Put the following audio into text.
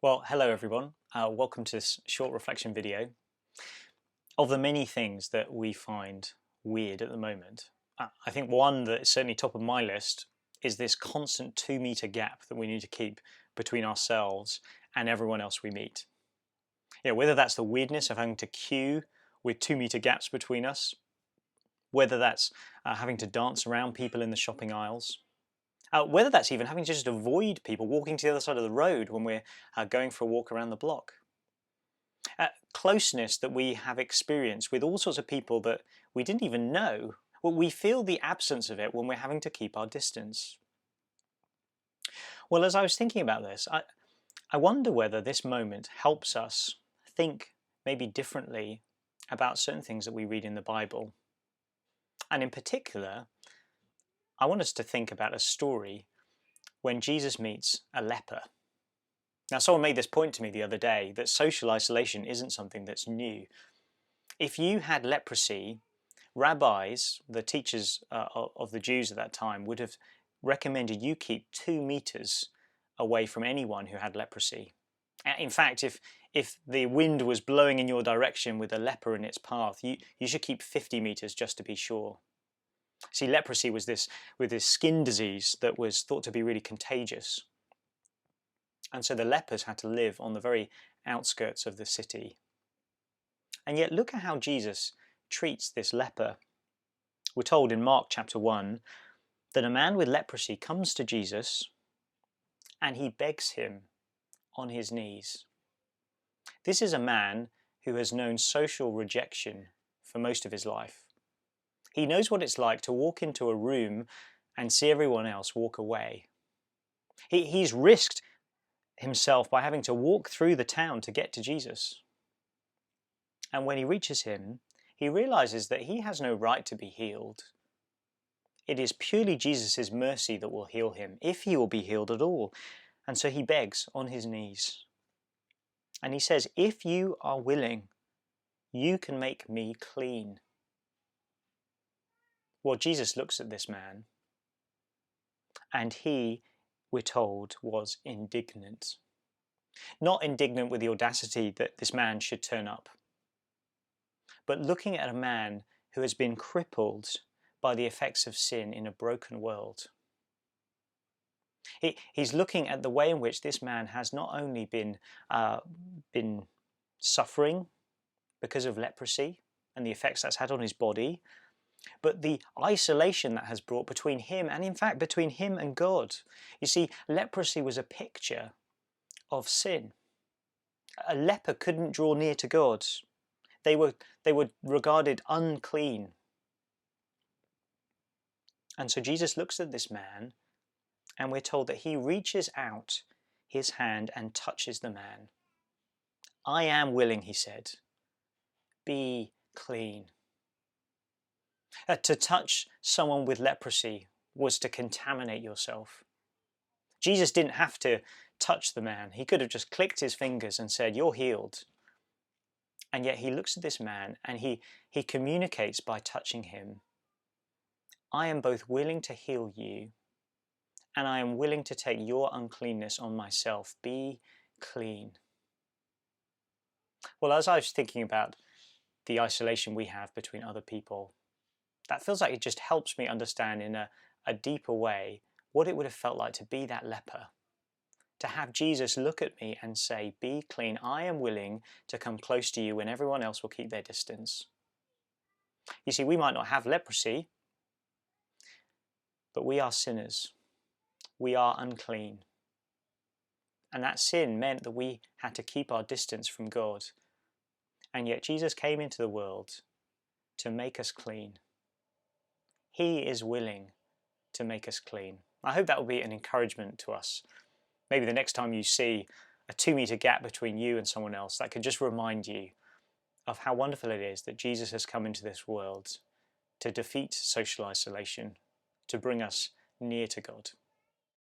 Well, hello everyone. Welcome to this short reflection video. Of the many things that we find weird at the moment, I think one that is certainly top of my list is this constant 2 meter gap that we need to keep between ourselves and everyone else we meet. Whether that's the weirdness of having to queue with 2 meter gaps between us, whether that's having to dance around people in the shopping aisles, whether that's even having to just avoid people walking to the other side of the road when we're going for a walk around the block. Closeness that we have experienced with all sorts of people that we didn't even know. Well, we feel the absence of it when we're having to keep our distance. Well, as I was thinking about this, I wonder whether this moment helps us think maybe differently about certain things that we read in the Bible. And in particular, I want us to think about a story when Jesus meets a leper. Now, someone made this point to me the other day that social isolation isn't something that's new. If you had leprosy, rabbis, the teachers of the Jews at that time, would have recommended you keep 2 meters away from anyone who had leprosy. In fact, if the wind was blowing in your direction with a leper in its path, you should keep 50 meters just to be sure. See, leprosy was this skin disease that was thought to be really contagious. And so the lepers had to live on the very outskirts of the city. And yet look at how Jesus treats this leper. We're told in Mark chapter 1 that a man with leprosy comes to Jesus and he begs him on his knees. This is a man who has known social rejection for most of his life. He knows what it's like to walk into a room and see everyone else walk away. He's risked himself by having to walk through the town to get to Jesus. And when he reaches him, he realizes that he has no right to be healed. It is purely Jesus' mercy that will heal him, if he will be healed at all. And so he begs on his knees. And he says, "If you are willing, you can make me clean." Well, Jesus looks at this man, and he, we're told, was indignant. Not indignant with the audacity that this man should turn up, but looking at a man who has been crippled by the effects of sin in a broken world. He's looking at the way in which this man has not only been suffering because of leprosy and the effects that's had on his body, but the isolation that has brought between him and, in fact, between him and God. You see, leprosy was a picture of sin. A leper couldn't draw near to God. They were regarded unclean. And so Jesus looks at this man, and we're told that he reaches out his hand and touches the man. "I am willing," he said. "Be clean." To touch someone with leprosy was to contaminate yourself. Jesus didn't have to touch the man. He could have just clicked his fingers and said, "You're healed." And yet he looks at this man and he communicates by touching him. "I am both willing to heal you and I am willing to take your uncleanness on myself. Be clean." Well, as I was thinking about the isolation we have between other people, that feels like it just helps me understand in a deeper way what it would have felt like to be that leper. To have Jesus look at me and say, "Be clean. I am willing to come close to you when everyone else will keep their distance." You see, we might not have leprosy, but we are sinners. We are unclean. And that sin meant that we had to keep our distance from God. And yet Jesus came into the world to make us clean. He is willing to make us clean. I hope that will be an encouragement to us. Maybe the next time you see a 2 meter gap between you and someone else, that could just remind you of how wonderful it is that Jesus has come into this world to defeat social isolation, to bring us near to God.